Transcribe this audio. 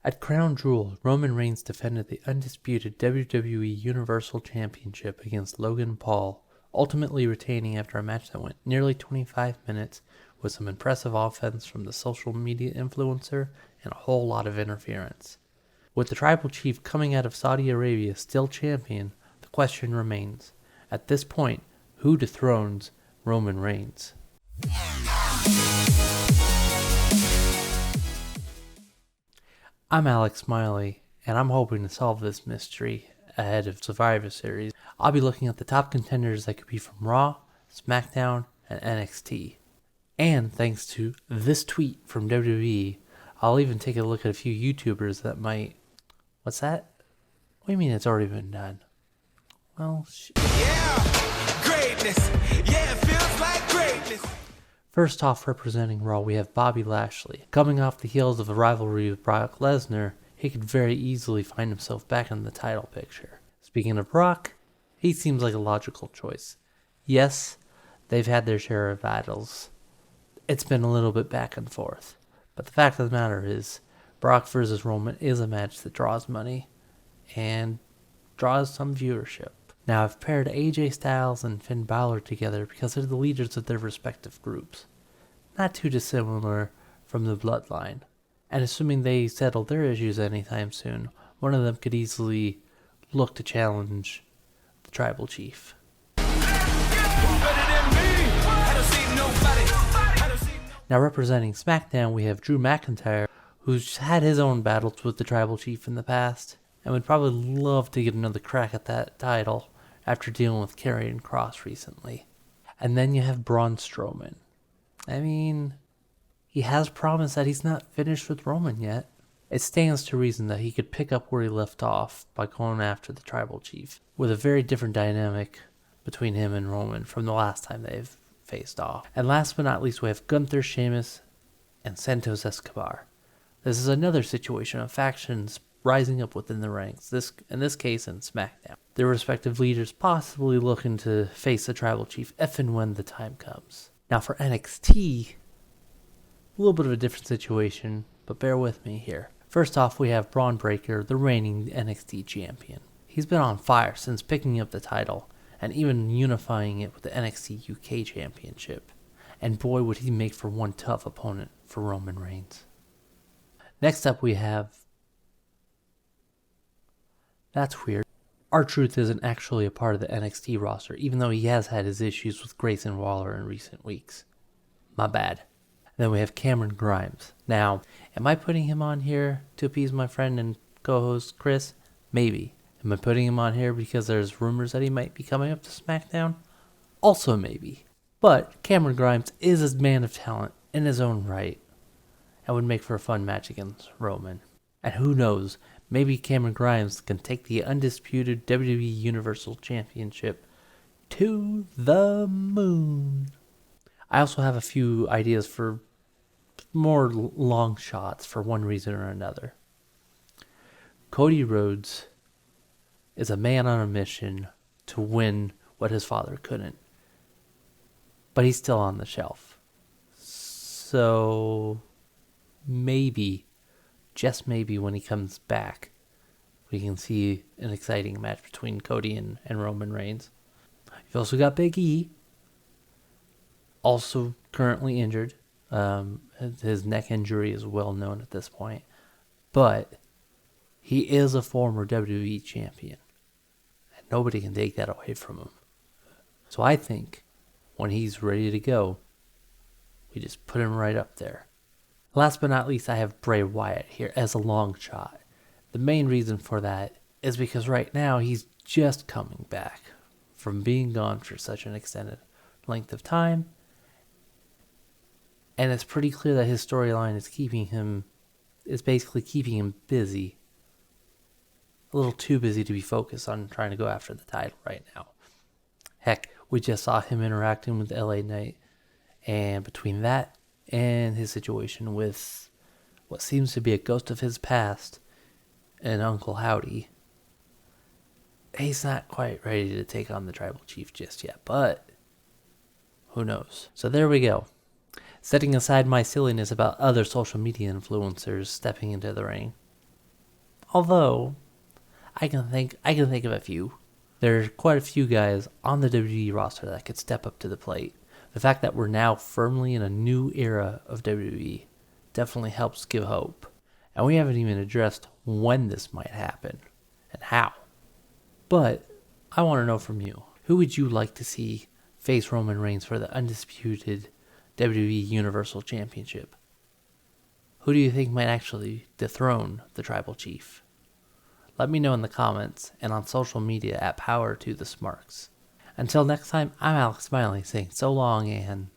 At Crown Jewel, Roman Reigns defended the undisputed WWE Universal Championship against Logan Paul, ultimately retaining after a match that went nearly 25 minutes with some impressive offense from the social media influencer and a whole lot of interference. With the tribal chief coming out of Saudi Arabia still champion, the question remains, at this point, who dethrones Roman Reigns? I'm Alex Smiley, and I'm hoping to solve this mystery ahead of Survivor Series. I'll be looking at the top contenders that could be from Raw, SmackDown, and NXT. And thanks to this tweet from WWE, I'll even take a look at a few YouTubers that might... What's that? What do you mean it's already been done? Well, Yeah, greatness. Yeah, it feels like greatness. First off, representing Raw, we have Bobby Lashley. Coming off the heels of a rivalry with Brock Lesnar, he could very easily find himself back in the title picture. Speaking of Brock, he seems like a logical choice. Yes, they've had their share of battles. It's been a little bit back and forth. But the fact of the matter is, Brock versus Roman is a match that draws money and draws some viewership. Now, I've paired AJ Styles and Finn Balor together because they're the leaders of their respective groups. Not too dissimilar from the Bloodline. And assuming they settle their issues anytime soon, one of them could easily look to challenge the Tribal Chief. Now, representing SmackDown, we have Drew McIntyre, who's had his own battles with the Tribal Chief in the past, and would probably love to get another crack at that title after dealing with Karrion Kross recently. And then you have Braun Strowman. I mean, he has promised that he's not finished with Roman yet. It stands to reason that he could pick up where he left off by going after the Tribal Chief, with a very different dynamic between him and Roman from the last time they've faced off. And last but not least, we have Gunther, Sheamus, and Santos Escobar. This is another situation of factions rising up within the ranks, in this case in SmackDown. Their respective leaders possibly looking to face the Tribal Chief if and when the time comes. Now for NXT, a little bit of a different situation, but bear with me here. First off, we have Braun Breaker, the reigning NXT champion. He's been on fire since picking up the title, and even unifying it with the NXT UK championship. And boy, would he make for one tough opponent for Roman Reigns. Next up we have... That's weird. R-Truth isn't actually a part of the NXT roster, even though he has had his issues with Grayson Waller in recent weeks. My bad. Then we have Cameron Grimes. Now, am I putting him on here to appease my friend and co-host Chris? Maybe. Am I putting him on here because there's rumors that he might be coming up to SmackDown? Also maybe. But Cameron Grimes is a man of talent in his own right and would make for a fun match against Roman. And who knows, maybe Cameron Grimes can take the undisputed WWE Universal Championship to the moon. I also have a few ideas for more long shots for one reason or another. Cody Rhodes is a man on a mission to win what his father couldn't. But he's still on the shelf. So maybe, just maybe when he comes back, we can see an exciting match between Cody and Roman Reigns. You've also got Big E, also currently injured. His neck injury is well known at this point. But he is a former WWE champion. And nobody can take that away from him. So I think when he's ready to go, we just put him right up there. Last but not least, I have Bray Wyatt here as a long shot. The main reason for that is because right now he's just coming back from being gone for such an extended length of time. And it's pretty clear that his storyline is basically keeping him busy. A little too busy to be focused on trying to go after the title right now. Heck, we just saw him interacting with LA Knight. And between that and his situation with what seems to be a ghost of his past and Uncle Howdy, he's not quite ready to take on the Tribal Chief just yet. But who knows? So there we go. Setting aside my silliness about other social media influencers stepping into the ring, Although, I can think of a few. There's quite a few guys on the WWE roster that could step up to the plate. The fact that we're now firmly in a new era of WWE definitely helps give hope. And we haven't even addressed when this might happen and how. But I want to know from you, who would you like to see face Roman Reigns for the undisputed WWE Universal Championship? Who do you think might actually dethrone the Tribal Chief? Let me know in the comments and on social media at Power to the Smarks. Until next time, I'm Alex Smiley saying so long and